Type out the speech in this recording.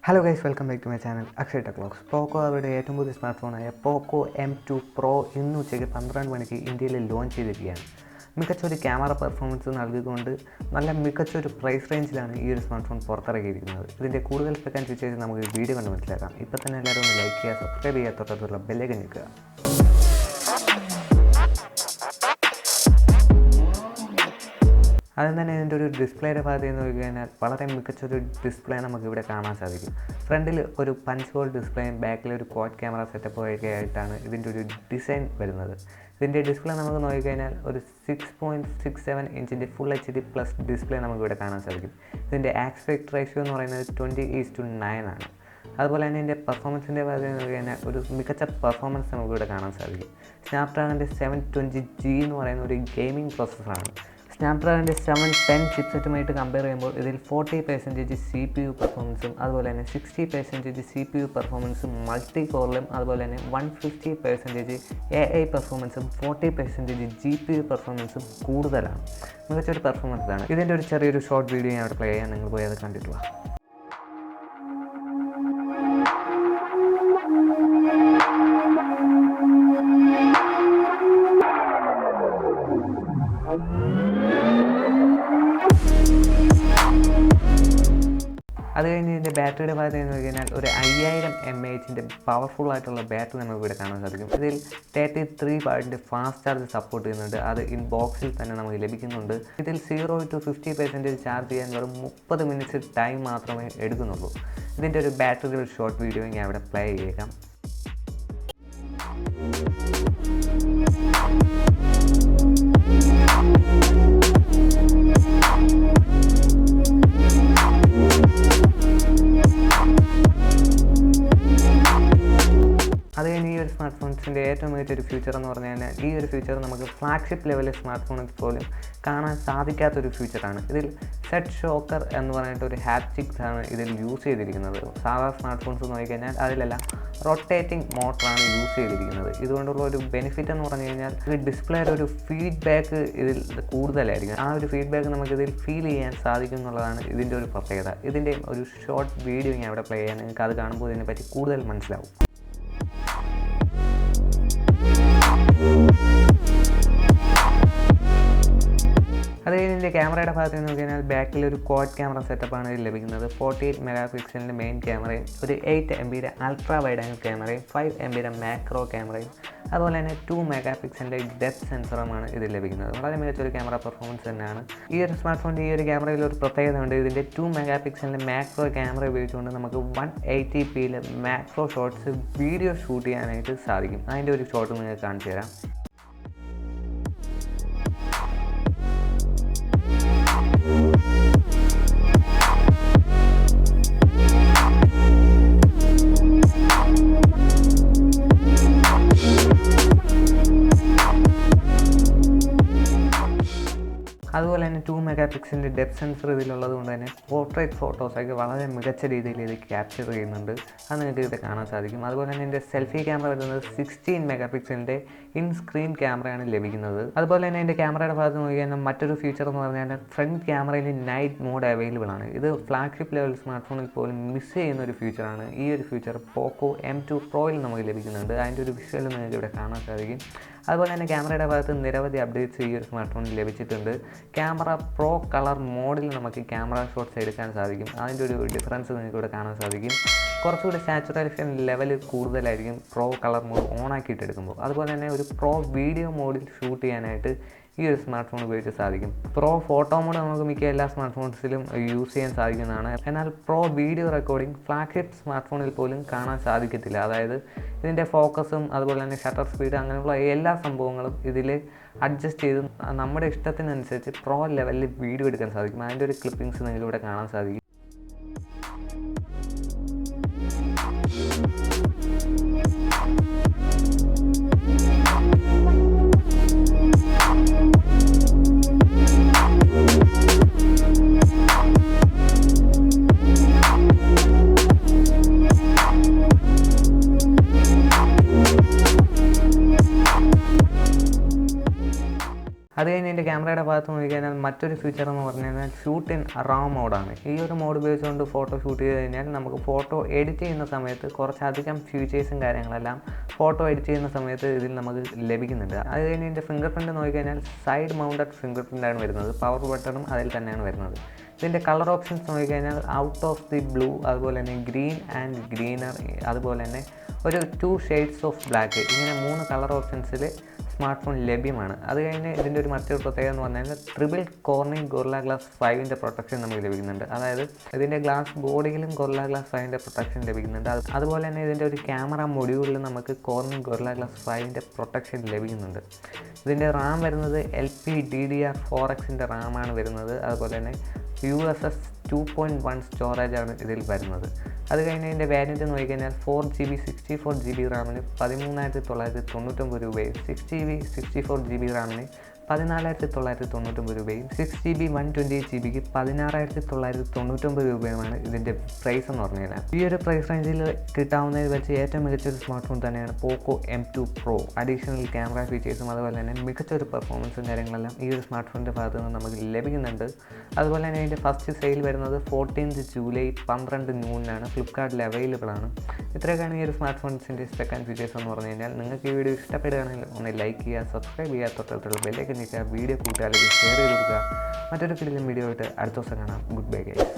Hello guys, welcome back to my channel Akshay Tech Vlogs. POCO അവരുടെ ഏറ്റവും പുതിയ smart ഫോണായ POCO M2 Pro ഇന്ന് ഉച്ചയ്ക്ക് 12 മണിക്ക് ഇന്ത്യയിൽ ലോഞ്ച് ചെയ്തിരിക്കുകയാണ്. മികച്ചൊരു ക്യാമറ പെർഫോമൻസ് നൽകിക്കൊണ്ട് നല്ല മികച്ചൊരു പ്രൈസ് റേഞ്ചിലാണ് ഈ ഒരു സ്മാർട്ട് ഫോൺ പുറത്തിറക്കിയിരിക്കുന്നത്. ഇതിൻ്റെ കൂടുതൽ സ്പെക് ആൻഡ് ഫീച്ചേഴ്സ് നമുക്ക് വീഡിയോ കണ്ട് മനസ്സിലാക്കാം. ഇപ്പോൾ തന്നെ എല്ലാവരും ഒന്ന് ലൈക്ക് ചെയ്യുക, സബ്സ്ക്രൈബ് ചെയ്യുക, തൊട്ടടുത്തുള്ള ബെല്ലൈക്കൺ ഞെക്കുക. അതും തന്നെ ഇതിൻ്റെ ഒരു ഡിസ്പ്ലേയുടെ ഭാഗത്ത് നോക്കി കഴിഞ്ഞാൽ വളരെ മികച്ചൊരു ഡിസ്പ്ലേ നമുക്കിവിടെ കാണാൻ സാധിക്കും. ഫ്രണ്ടിൽ ഒരു പഞ്ച് ഹോൾ ഡിസ്പ്ലേയും ബാക്കിൽ ഒരു ക്വാഡ് ക്യാമറ സെറ്റപ്പ് ഒക്കെ ആയിട്ടാണ് ഇതിൻ്റെ ഒരു ഡിസൈൻ വരുന്നത്. ഇതിൻ്റെ ഡിസ്പ്ലേ നമുക്ക് നോക്കിക്കഴിഞ്ഞാൽ ഒരു 6.67 ഇഞ്ചിൻ്റെ ഫുൾ HD പ്ലസ് ഡിസ്പ്ലേ നമുക്കിവിടെ കാണാൻ സാധിക്കും. ഇതിൻ്റെ ആസ്പെക്ട് റേഷ്യോ എന്ന് പറയുന്നത് 20:9 ആണ്. അതുപോലെ തന്നെ ഇതിൻ്റെ പെർഫോമൻസിൻ്റെ ഭാഗത്ത് നോക്കി കഴിഞ്ഞാൽ ഒരു മികച്ച പെർഫോമൻസ് നമുക്കിവിടെ കാണാൻ സാധിക്കും. സ്നാപ്ഡ്രാഗണിൻ്റെ 720G എന്ന് പറയുന്ന ഒരു ഗെയിമിംഗ് പ്രോസസ്സറാണ്. സ്നാപ്ഡ്രാഗണിൻ്റെ 710 ചിപ്സെറ്റുമായിട്ട് കമ്പയർ ചെയ്യുമ്പോൾ ഇതിൽ 40% CPU പെർഫോമൻസും അതുപോലെ തന്നെ 60% CPU പെർഫോമൻസും മൾട്ടി കോറിലും അതുപോലെ തന്നെ 150% AI പെർഫോമൻസും 40% GPU പെർഫോമൻസും കൂടുതലാണ്. മികച്ചൊരു പെർഫോമൻസാണ്. ഇതിൻ്റെ ഒരു ചെറിയൊരു ഷോർട്ട് വീഡിയോ ഞാൻ അവിടെ പ്ലേ ചെയ്യാൻ നിങ്ങൾ പോയി അത് കണ്ടിട്ട് വാ. അത് കഴിഞ്ഞ് ഇതിൻ്റെ ബാറ്ററിയുടെ ഭാഗത്ത് നോക്കി കഴിഞ്ഞാൽ ഒരു 5000 mAh പവർഫുൾ ആയിട്ടുള്ള ബാറ്ററി നമുക്ക് ഇവിടെ കാണാൻ സാധിക്കും. ഇതിൽ 33 വാട്ടിൻ്റെ ഫാസ്റ്റ് ചാർജ് സപ്പോർട്ട് ചെയ്യുന്നുണ്ട്. അത് ഇൻ ബോക്സിൽ തന്നെ നമുക്ക് ലഭിക്കുന്നുണ്ട്. ഇതിൽ 0 to 50% ചാർജ് ചെയ്യാൻ വെറും 30 മിനിറ്റ്സ് ടൈം മാത്രമേ എടുക്കുന്നുള്ളൂ. ഇതിൻ്റെ ഒരു ബാറ്ററിയുടെ ഒരു ഷോർട്ട് വീഡിയോ ഞാൻ ഇവിടെ പ്ലേ ചെയ്തേക്കാം. അത് കഴിഞ്ഞ് ഈ ഒരു സ്മാർട്ട് ഫോൺസിൻ്റെ ഏറ്റവും മികച്ചൊരു ഫീച്ചർ എന്ന് പറഞ്ഞു കഴിഞ്ഞാൽ ഈ ഒരു ഫീച്ചർ നമുക്ക് ഫ്ലാഗ്ഷിപ്പ് ലെവലിൽ സ്മാർട്ട് ഫോണിൽ പോലും കാണാൻ സാധിക്കാത്തൊരു ഫീച്ചറാണ്. ഇതിൽ സെറ്റ് ഷോക്കർ എന്ന് പറഞ്ഞിട്ട് ഒരു ഹാപ്റ്റിക്സ് ആണ് ഇതിൽ യൂസ് ചെയ്തിരിക്കുന്നത്. സാധാരണ സ്മാർട്ട് ഫോൺസ് നോക്കിക്കഴിഞ്ഞാൽ അതിലെല്ലാം റൊട്ടേറ്റിംഗ് മോട്ടറാണ് യൂസ് ചെയ്തിരിക്കുന്നത്. ഇതുകൊണ്ടുള്ള ഒരു ബെനിഫിറ്റ് എന്ന് പറഞ്ഞു കഴിഞ്ഞാൽ ഈ ഡിസ്പ്ലേയുടെ ഒരു ഫീഡ്ബാക്ക് ഇതിൽ കൂടുതലായിരിക്കും. ആ ഒരു ഫീഡ്ബാക്ക് നമുക്കിതിൽ ഫീൽ ചെയ്യാൻ സാധിക്കും എന്നുള്ളതാണ് ഇതിൻ്റെ ഒരു പ്രത്യേകത. ഇതിൻ്റെ ഒരു ഷോർട്ട് വീഡിയോ ഞാൻ ഇവിടെ പ്ലേ ചെയ്യാൻ നിങ്ങൾക്ക് അത് കാണുമ്പോൾ ഇതിനെപ്പറ്റി കൂടുതൽ മനസ്സിലാവും. അത് കഴിഞ്ഞ് ഇതിൻ്റെ ക്യാമറയുടെ ഭാഗത്ത് നോക്കി കഴിഞ്ഞാൽ ബാക്കിൽ ഒരു ക്വാഡ് ക്യാമറ സെറ്റപ്പാണ് ഇതിൽ ലഭിക്കുന്നത്. 48 മെഗാപിക്സലിൻ്റെ മെയിൻ ക്യാമറയും ഒരു 8 MB അൾട്രാ വൈഡ് ആംഗിൾ ക്യാമറയും 5 MB മാക്രോ ക്യാമറയും അതുപോലെ തന്നെ 2 മെഗാപിക്സലിൻ്റെ ഡെപ്ത് സെൻസറുമാണ് ഇതിൽ ലഭിക്കുന്നത്. വളരെ മികച്ചൊരു ക്യാമറ പെർഫോമൻസ് തന്നെയാണ്. ഈ ഒരു സ്മാർട്ട് ഫോണിൻ്റെ ഈ ഒരു ക്യാമറയിൽ ഒരു പ്രത്യേകത ഉണ്ട്. ഇതിൻ്റെ 2 മെഗാപിക്സലിൻ്റെ മാക്രോ ക്യാമറ ഉപയോഗിച്ചുകൊണ്ട് നമുക്ക് 180p macro shots video shoot ചെയ്യാനായിട്ട് സാധിക്കും. അതിൻ്റെ ഒരു ഷോട്ട് നിങ്ങൾക്ക് കാണിച്ചു തരാം. അതുപോലെ തന്നെ 2 മെഗാപിക്സലിൻ്റെ ഡെപ്ത് സെൻസർ ഇതിലുള്ളത് കൊണ്ട് തന്നെ പോർട്രേറ്റ് ഫോട്ടോസൊക്കെ വളരെ മികച്ച രീതിയിൽ ഇത് ക്യാപ്ചർ ചെയ്യുന്നുണ്ട്. അത് നിങ്ങൾക്ക് ഇവിടെ കാണാൻ സാധിക്കും. അതുപോലെ തന്നെ ഇതിൻ്റെ സെൽഫി ക്യാമറ വരുന്നത് 16 മെഗാപിക്സലിൻ്റെ ഇൻ സ്ക്രീൻ ക്യാമറയാണ് ലഭിക്കുന്നത്. അതുപോലെ തന്നെ ഇതിൻ്റെ ക്യാമറയുടെ ഭാഗത്ത് നോക്കിയാൽ മറ്റൊരു ഫീച്ചർ എന്ന് പറഞ്ഞാൽ ഫ്രണ്ട് ക്യാമറയിൽ നൈറ്റ് മോഡ് അവൈലബിൾ ആണ്. ഇത് ഫ്ലാഗ്ഷിപ്പ് ലെവൽ സ്മാർട്ട് ഫോണിൽ പോലും മിസ് ചെയ്യുന്ന ഒരു ഫീച്ചറാണ്. ഈ ഒരു ഫീച്ചർ POCO M2 Proയിൽ നമുക്ക് ലഭിക്കുന്നുണ്ട്. അതിൻ്റെ ഒരു വിഷ്വൽ നിങ്ങൾക്ക് ഇവിടെ കാണാൻ സാധിക്കും. അതുപോലെ തന്നെ ക്യാമറയുടെ ഭാഗത്ത് നിരവധി അപ്ഡേറ്റ്സ് ഈ ഒരു സ്മാർട്ട് ഫോണിൽ ലഭിച്ചിട്ടുണ്ട്. ക്യാമറ പ്രോ കളർ മോഡിൽ നമുക്ക് ക്യാമറ ഷോട്ട്സ് എടുക്കാൻ സാധിക്കും. അതിൻ്റെ ഒരു ഡിഫറൻസ് നിങ്ങൾക്ക് ഇവിടെ കാണാൻ സാധിക്കും. കുറച്ചുകൂടി സാച്ചുറേഷൻ ലെവൽ കൂടുതലായിരിക്കും പ്രോ കളർ മോഡ് ഓൺ ആക്കിയിട്ട് എടുക്കുമ്പോൾ. അതുപോലെ തന്നെ ഒരു പ്രോ വീഡിയോ മോഡിൽ ഷൂട്ട് ചെയ്യാനായിട്ട് ഈ ഒരു സ്മാർട്ട് ഫോൺ ഉപയോഗിച്ച് സാധിക്കും. പ്രോ ഫോട്ടോ മോഡ് നമുക്ക് മിക്ക എല്ലാ സ്മാർട്ട് ഫോൺസിലും യൂസ് ചെയ്യാൻ സാധിക്കുന്നതാണ്. എന്നാൽ pro video recording flagship smart ഫോണിൽ പോലും കാണാൻ സാധിക്കത്തില്ല. അതായത് ഇതിൻ്റെ ഫോക്കസും അതുപോലെ തന്നെ ഷട്ടർ സ്പീഡ് അങ്ങനെയുള്ള എല്ലാ സംഭവങ്ങളും ഇതിൽ അഡ്ജസ്റ്റ് ചെയ്ത് നമ്മുടെ ഇഷ്ടത്തിനനുസരിച്ച് പ്രോ ലെവലിൽ വീഡിയോ എടുക്കാൻ സാധിക്കും. അതിൻ്റെ ഒരു ക്ലിപ്പിങ്സ് നിങ്ങൾക്ക് ഇവിടെ കാണാൻ സാധിക്കും. അത് കഴിഞ്ഞ് ഇതിൻ്റെ ക്യാമറയുടെ ഭാഗത്ത് നോക്കിക്കഴിഞ്ഞാൽ മറ്റൊരു ഫീച്ചർ എന്ന് പറഞ്ഞു കഴിഞ്ഞാൽ ഷൂട്ട് ഇൻ RAW മോഡാണ്. ഈ ഒരു മോഡ് ഉപയോഗിച്ചുകൊണ്ട് ഫോട്ടോ ഷൂട്ട് ചെയ്ത് കഴിഞ്ഞാൽ നമുക്ക് ഫോട്ടോ എഡിറ്റ് ചെയ്യുന്ന സമയത്ത് കുറച്ചധികം ഫീച്ചേഴ്സും കാര്യങ്ങളെല്ലാം ഫോട്ടോ എഡിറ്റ് ചെയ്യുന്ന സമയത്ത് ഇതിൽ നമുക്ക് ലഭിക്കുന്നുണ്ട്. അത് കഴിഞ്ഞ് ഇതിൻ്റെ ഫിംഗർ പ്രിൻറ്റ് നോക്കിക്കഴിഞ്ഞാൽ സൈഡ് മൗണ്ടഡ് ഫിംഗർ പ്രിൻ്റാണ് വരുന്നത്. പവർ ബട്ടണും അതിൽ തന്നെയാണ് വരുന്നത്. ഇതിൻ്റെ കളർ ഓപ്ഷൻസ് നോക്കിക്കഴിഞ്ഞാൽ ഔട്ട് ഓഫ് ദി ബ്ലൂ, അതുപോലെ തന്നെ ഗ്രീൻ ആൻഡ് ഗ്രീനർ, അതുപോലെ തന്നെ ഒരു 2 ഷെയ്ഡ്സ് ഓഫ് ബ്ലാക്ക്, ഇങ്ങനെ 3 കളർ ഓപ്ഷൻസിൽ സ്മാർട്ട് ഫോൺ ലഭ്യമാണ്. അത് കഴിഞ്ഞ് ഇതിൻ്റെ ഒരു മറ്റൊരു പ്രത്യേകത എന്ന് പറഞ്ഞാൽ ട്രിപ്പിൾ കോർണിംഗ് ഗൊറില്ല ഗ്ലാസ് 5ൻ്റെ പ്രൊട്ടക്ഷൻ നമുക്ക് ലഭിക്കുന്നുണ്ട്. അതായത് ഇതിൻ്റെ ഗ്ലാസ് ബോഡിയിലും ഗൊറില്ല ഗ്ലാസ് 5ൻ്റെ പ്രൊട്ടക്ഷൻ ലഭിക്കുന്നുണ്ട്. അതുപോലെ തന്നെ ഇതിൻ്റെ ഒരു ക്യാമറ മൊഡ്യൂളിൽ നമുക്ക് കോർണിംഗ് ഗൊറില്ല ഗ്ലാസ് 5ൻ്റെ പ്രൊട്ടക്ഷൻ ലഭിക്കുന്നുണ്ട്. ഇതിൻ്റെ റാം വരുന്നത് LPDDR4Xൻ്റെ റാമാണ് വരുന്നത്. അതുപോലെ തന്നെ UFS 2.1 സ്റ്റോറേജാണ് ഇതിൽ വരുന്നത്. അത് കഴിഞ്ഞ് ഇതിൻ്റെ വാരിയൻറ്റ് നോക്കിക്കഴിഞ്ഞാൽ 4GB 64GB റാമിന് 13,999 രൂപയും 6GB 64GB റാമിന് 14,999 രൂപയും 6GB 128GBക്ക് 16,999 രൂപയുമാണ് ഇതിൻ്റെ പ്രൈസ് എന്ന് പറഞ്ഞു കഴിഞ്ഞാൽ. ഈ ഒരു പ്രൈസ് റേഞ്ചിൽ കിട്ടാവുന്നതിൽ വെച്ച് ഏറ്റവും മികച്ചൊരു സ്മാർട്ട് ഫോൺ തന്നെയാണ് POCO M2 Pro. Additional camera ഫീച്ചേഴ്സും അതുപോലെ തന്നെ മികച്ചൊരു പെർഫോമൻസും കാര്യങ്ങളെല്ലാം ഈ ഒരു സ്മാർട്ട് ഫോണിൻ്റെ ഭാഗത്ത് നിന്ന് നമുക്ക് ലഭിക്കുന്നുണ്ട്. അതുപോലെ തന്നെ ഇതിൻ്റെ ഫസ്റ്റ് സെയിൽ വരുന്നത് 14th ജൂലൈ 12 noon ഫ്ലിപ്കാർട്ടിൽ അവൈലബിൾ ആണ്. ഇത്രയൊക്കെയാണ് ഈ ഒരു സ്മാർട്ട് ഫോൺസിൻ്റെ സ്പെക് ആൻഡ് ഫീച്ചേഴ്സ് എന്ന് പറഞ്ഞു കഴിഞ്ഞാൽ. നിങ്ങൾക്ക് ഈ വീഡിയോ ഇഷ്ടപ്പെടുകയാണെങ്കിൽ ഒന്ന് ലൈക്ക് ചെയ്യുക, സബ്സ്ക്രൈബ് ചെയ്യുക, തൊട്ടടുത്തുള്ള ബെല്ലൈക്കൻ നിൽക്കുക, വീഡിയോ കൂട്ടുകാരിലേക്ക് ഷെയർ ചെയ്ത് കൊടുക്കുക. മറ്റൊരു ഫിലിം വീഡിയോ ആയിട്ട് അടുത്ത ദിവസം കാണാം. Good bye guys.